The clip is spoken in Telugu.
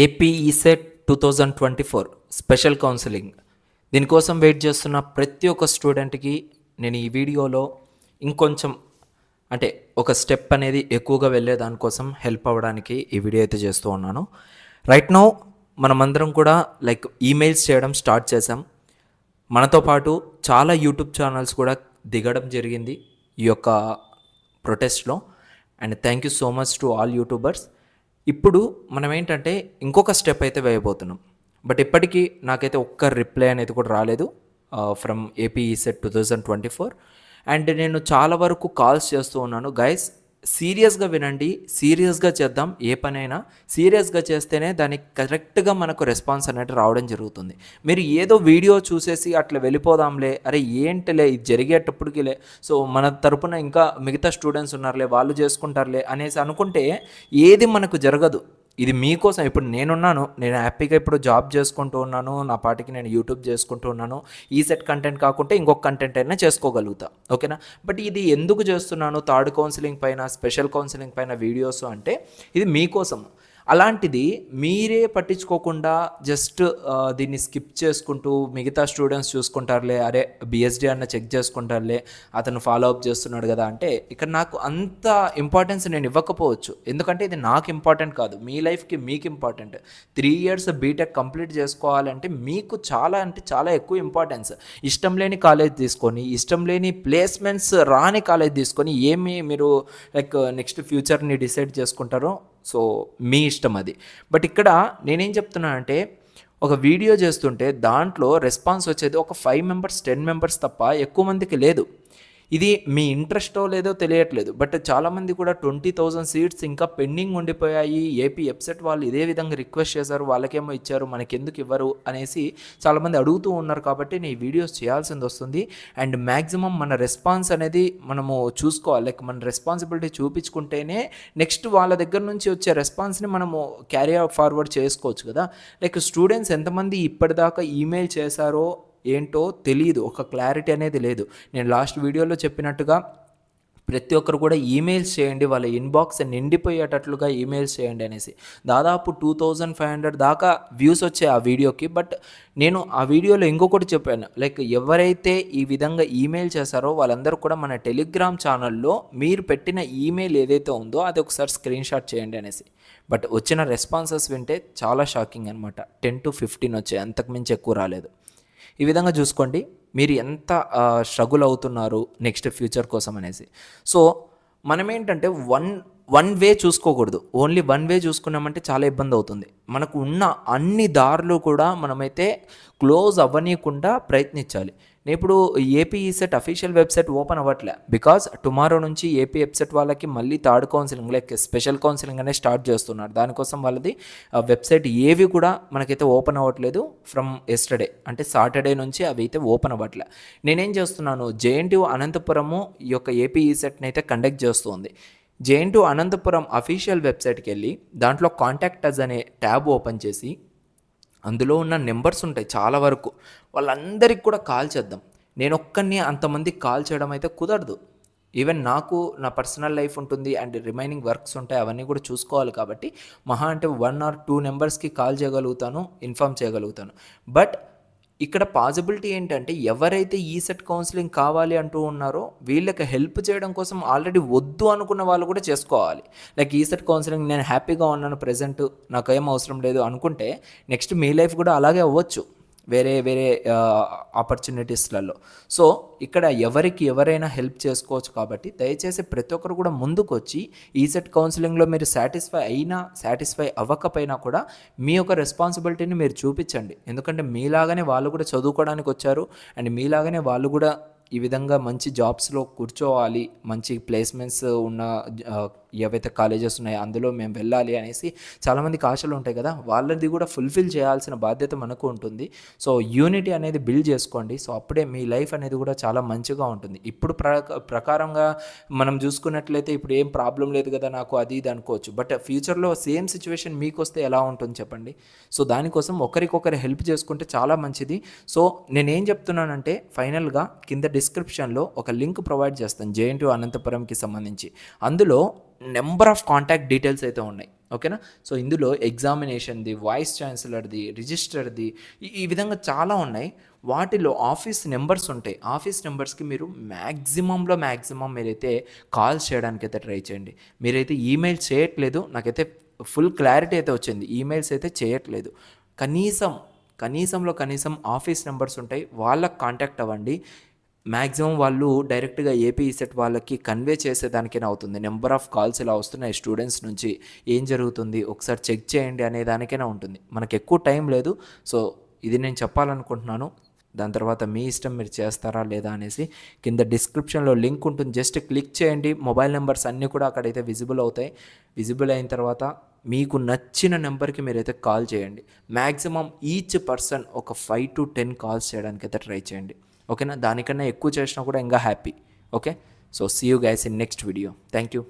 AP ECET 2024 special counselling. దీనికోసం వెయిట్ చేస్తున్న ప్రతి ఒక్క స్టూడెంట్కి నేను ఈ వీడియోలో ఇంకొంచెం అంటే ఒక స్టెప్ అనేది ఎక్కువగా వెళ్ళే దానికోసం హెల్ప్ అవ్వడానికి ఈ వీడియో అయితే చేస్తూ ఉన్నాను. రైట్ నౌ మనమందరం కూడా ఈమెయిల్స్ చేయడం స్టార్ట్ చేసాం. మనతో పాటు చాలా యూట్యూబ్ ఛానల్స్ కూడా దిగడం జరిగింది ఈ యొక్క ప్రొటెస్ట్లో. And thank you so much to all YouTubers. ఇప్పుడు మనం ఏంటంటే ఇంకొక స్టెప్ అయితే వేయబోతున్నాం. బట్ ఇప్పటికీ నాకైతే ఒక్క రిప్లై అనేది కూడా రాలేదు ఫ్రమ్ ఏపీ ఈసెట్ 2024. అండ్ నేను చాలా వరకు కాల్స్ చేస్తూ ఉన్నాను. గైస్, సీరియస్గా వినండి, సీరియస్గా చేద్దాం. ఏ పనైనా సీరియస్గా చేస్తేనే దానికి కరెక్ట్గా మనకు రెస్పాన్స్ అనేది రావడం జరుగుతుంది. మీరు ఏదో వీడియో చూసేసి అట్లా వెళ్ళిపోదాంలే, అరే ఏంటిలే ఇది జరిగేటప్పటికిలే, సో మన తరపున ఇంకా మిగతా స్టూడెంట్స్ ఉన్నారులే వాళ్ళు చేసుకుంటారులే అనేసి అనుకుంటే ఏది మనకు జరగదు. ఇది మీకోసం. ఇప్పుడు నేను హ్యాపీగా ఇప్పుడు జాబ్ చేసుకుంటూ ఉన్నాను, నా పాటికి నేను యూట్యూబ్ చేసుకుంటూ ఉన్నాను. ఈ సెట్ కంటెంట్ కాకుంటే ఇంకొక కంటెంట్ అయినా చేసుకోగలుగుతా, ఓకేనా. బట్ ఇది ఎందుకు చేస్తున్నాను థర్డ్ కౌన్సిలింగ్ పైన, స్పెషల్ కౌన్సిలింగ్ పైన వీడియోస్ అంటే ఇది మీకోసం. అలాంటిది మీరే పట్టించుకోకుండా జస్ట్ దీన్ని స్కిప్ చేసుకుంటూ మిగతా స్టూడెంట్స్ చూసుకుంటారులే, అరే బిఎస్డి అన్న చెక్ చేసుకుంటారులే, అతను ఫాలో అప్ చేస్తున్నాడు కదా అంటే ఇక్కడ నాకు అంత ఇంపార్టెన్స్ నేను ఇవ్వకపోవచ్చు. ఎందుకంటే ఇది నాకు ఇంపార్టెంట్ కాదు, మీ లైఫ్కి మీకు ఇంపార్టెంట్. 3 years బీటెక్ కంప్లీట్ చేసుకోవాలంటే మీకు చాలా అంటే చాలా ఎక్కువ ఇంపార్టెన్స్. ఇష్టం లేని కాలేజ్ తీసుకొని, ఇష్టం లేని ప్లేస్మెంట్స్ రాని కాలేజ్ తీసుకొని ఏమి మీరు నెక్స్ట్ ఫ్యూచర్ని డిసైడ్ చేసుకుంటారో సో మీ ఇష్టం అది. బట్ ఇక్కడ నేనేం చెప్తున్నానంటే ఒక వీడియో చేస్తుంటే దాంట్లో రెస్పాన్స్ వచ్చేది ఒక 5 members 10 members తప్ప ఎక్కువ మందికి లేదు. ఇది మీ ఇంట్రెస్టో లేదో తెలియట్లేదు. బట్ చాలామంది కూడా 20,000 seats ఇంకా పెండింగ్ ఉండిపోయాయి. ఏపీ వెబ్సైట్ వాళ్ళు ఇదే విధంగా రిక్వెస్ట్ చేశారు, వాళ్ళకేమో ఇచ్చారు మనకెందుకు ఇవ్వరు అనేసి చాలామంది అడుగుతూ ఉన్నారు. కాబట్టి నేను వీడియోస్ చేయాల్సింది వస్తుంది. అండ్ మ్యాక్సిమం మన రెస్పాన్స్ అనేది మనము చూసుకోవాలి. మన రెస్పాన్సిబిలిటీ చూపించుకుంటేనే నెక్స్ట్ వాళ్ళ దగ్గర నుంచి వచ్చే రెస్పాన్స్ని మనము క్యారీ ఫార్వర్డ్ చేసుకోవచ్చు కదా. స్టూడెంట్స్ ఎంతమంది ఇప్పటిదాకా ఈమెయిల్ చేశారో ఏంటో తెలియదు, ఒక క్లారిటీ అనేది లేదు. నేను లాస్ట్ వీడియోలో చెప్పినట్టుగా ప్రతి ఒక్కరు కూడా ఈమెయిల్స్ చేయండి, వాళ్ళ ఇన్బాక్స్ నిండిపోయేటట్లుగా ఈమెయిల్స్ చేయండి అనేసి. దాదాపు 2500 దాకా వ్యూస్ వచ్చాయి ఆ వీడియోకి. బట్ నేను ఆ వీడియోలో ఇంకొకటి చెప్పాను, ఎవరైతే ఈ విధంగా ఈమెయిల్ చేశారో వాళ్ళందరూ కూడా మన టెలిగ్రామ్ ఛానల్లో మీరు పెట్టిన ఈమెయిల్ ఏదైతే ఉందో అది ఒకసారి స్క్రీన్ షాట్ చేయండి అనేసి. బట్ వచ్చిన రెస్పాన్సెస్ వింటే చాలా షాకింగ్ అనమాట. 10 to 15 వచ్చాయి, అంతకుమించి ఎక్కువ రాలేదు. ఈ విధంగా చూసుకోండి మీరు ఎంత స్ట్రగుల్ అవుతున్నారు నెక్స్ట్ ఫ్యూచర్ కోసం అనేసి. సో మనం ఏంటంటే వన్ వే చూసుకోకూడదు. ఓన్లీ వన్ వే చూసుకున్నామంటే చాలా ఇబ్బంది అవుతుంది. మనకు ఉన్న అన్ని దారులు కూడా మనమైతే క్లోజ్ అవ్వనీయకుండా ప్రయత్నించాలి. నేను ఇప్పుడు AP ECET official website open అవ్వట్లే, బికాజ్ టుమారో నుంచి ఏపీ వెబ్సైట్ వాళ్ళకి మళ్ళీ థర్డ్ కౌన్సిలింగ్ స్పెషల్ కౌన్సిలింగ్ అనేది స్టార్ట్ చేస్తున్నారు. దానికోసం వాళ్ళది వెబ్సైట్ ఏవి కూడా మనకైతే ఓపెన్ అవ్వట్లేదు. ఫ్రమ్ ఎస్టర్డే అంటే సాటర్డే నుంచి అవి అయితే ఓపెన్ అవ్వట్లే. నేనేం చేస్తున్నాను, జేఎన్టీయూ అనంతపురము ఈ యొక్క ఏపీ ఈసెట్ని అయితే కండక్ట్ చేస్తుంది. జేఎన్టీయూ అనంతపురం అఫీషియల్ వెబ్సైట్కి వెళ్ళి దాంట్లో కాంటాక్ట్ అస్ అనే ట్యాబ్ ఓపెన్ చేసి అందులో ఉన్న నెంబర్స్ ఉంటాయి చాలా వరకు, వాళ్ళందరికీ కూడా కాల్ చేద్దాం. నేను ఒక్కరిని అంతమందికి కాల్ చేయడం అయితే కుదరదు. ఈవెన్ నాకు నా పర్సనల్ లైఫ్ ఉంటుంది అండ్ రిమైనింగ్ వర్క్స్ ఉంటాయి, అవన్నీ కూడా చూసుకోవాలి. కాబట్టి మహా అంటే 1 or 2 నెంబర్స్కి కాల్ చేయగలుగుతాను, ఇన్ఫామ్ చేయగలుగుతాను. బట్ ఇక్కడ పాసిబిలిటీ ఏంటంటే ఎవరైతే ఈసెట్ కౌన్సిలింగ్ కావాలి అంటూ ఉన్నారో వీళ్ళకి హెల్ప్ చేయడం కోసం ఆల్రెడీ వద్దు అనుకున్న వాళ్ళు కూడా చేసుకోవాలి. ఈసెట్ కౌన్సిలింగ్ నేను హ్యాపీగా ఉన్నాను ప్రజెంట్, నాకు ఏం అవసరం లేదు అనుకుంటే నెక్స్ట్ మీ లైఫ్ కూడా అలాగే అవ్వచ్చు వేరే ఆపర్చునిటీస్లలో. సో ఇక్కడ ఎవరైనా హెల్ప్ చేసుకోవచ్చు. కాబట్టి దయచేసి ప్రతి ఒక్కరు కూడా ముందుకు వచ్చి ఈసెట్ కౌన్సిలింగ్లో మీరు సాటిస్ఫై అయినా సాటిస్ఫై అవ్వకపోయినా కూడా మీ యొక్క రెస్పాన్సిబిలిటీని మీరు చూపించండి. ఎందుకంటే మీలాగానే వాళ్ళు కూడా చదువుకోవడానికి వచ్చారు అండ్ మీలాగానే వాళ్ళు కూడా ఈ విధంగా మంచి జాబ్స్లో కూర్చోవాలి, మంచి ప్లేస్మెంట్స్ ఉన్న ఏవైతే కాలేజెస్ ఉన్నాయో అందులో మేము వెళ్ళాలి అనేసి చాలామందికి ఆశలు ఉంటాయి కదా, వాళ్ళది కూడా ఫుల్ఫిల్ చేయాల్సిన బాధ్యత మనకు ఉంటుంది. సో యూనిటీ అనేది బిల్డ్ చేసుకోండి. సో అప్పుడే మీ లైఫ్ అనేది కూడా చాలా మంచిగా ఉంటుంది. ఇప్పుడు ప్రకారంగా మనం చూసుకున్నట్లయితే ఇప్పుడు ఏం ప్రాబ్లం లేదు కదా నాకు అది ఇది అనుకోవచ్చు. బట్ ఫ్యూచర్లో సేమ్ సిచ్యువేషన్ మీకు వస్తే ఎలా ఉంటుంది చెప్పండి. సో దానికోసం ఒకరికొకరు హెల్ప్ చేసుకుంటే చాలా మంచిది. సో నేనేం చెప్తున్నానంటే ఫైనల్గా కింద డిస్క్రిప్షన్లో ఒక లింక్ ప్రొవైడ్ చేస్తాను జేఎన్టీయూ అనంతపురంకి సంబంధించి. అందులో నెంబర్ ఆఫ్ కాంటాక్ట్ డీటెయిల్స్ అయితే ఉన్నాయి. ఓకేనా. సో ఇందులో ఎగ్జామినేషన్ది, వైస్ ఛాన్సలర్ది, రిజిస్టర్ది ఈ విధంగా చాలా ఉన్నాయి. వాటిలో ఆఫీస్ నెంబర్స్ ఉంటాయి. ఆఫీస్ నెంబర్స్కి మీరు మ్యాక్సిమం మీరైతే కాల్స్ చేయడానికైతే ట్రై చేయండి. మీరైతే ఈమెయిల్ చేయట్లేదు, నాకైతే ఫుల్ క్లారిటీ అయితే వచ్చింది. ఈమెయిల్స్ అయితే చేయట్లేదు. కనీసం ఆఫీస్ నెంబర్స్ ఉంటాయి, వాళ్ళకి కాంటాక్ట్ అవ్వండి. మ్యాక్సిమం వాళ్ళు డైరెక్ట్గా ఏపీ ఈసెట్ వాళ్ళకి కన్వే చేసేదానికైనా అవుతుంది. నెంబర్ ఆఫ్ కాల్స్ ఇలా వస్తున్నాయి స్టూడెంట్స్ నుంచి, ఏం జరుగుతుంది ఒకసారి చెక్ చేయండి అనే దానికైనా ఉంటుంది. మనకు ఎక్కువ టైం లేదు. సో ఇది నేను చెప్పాలనుకుంటున్నాను. దాని తర్వాత మీ ఇష్టం, మీరు చేస్తారా లేదా అనేసి. కింద డిస్క్రిప్షన్లో లింక్ ఉంటుంది, జస్ట్ క్లిక్ చేయండి. మొబైల్ నెంబర్స్ అన్నీ కూడా అక్కడైతే విజిబుల్ అవుతాయి. విజిబుల్ అయిన తర్వాత మీకు నచ్చిన నెంబర్కి మీరైతే కాల్ చేయండి. మ్యాక్సిమం ఈచ్ పర్సన్ ఒక 5 to 10 కాల్స్ చేయడానికి అయితే ట్రై చేయండి. ఓకేనా. దానికన్నా ఎక్కువ చేసినా కూడా ఇంకా happy. Okay. So see you guys in next video. Thank you.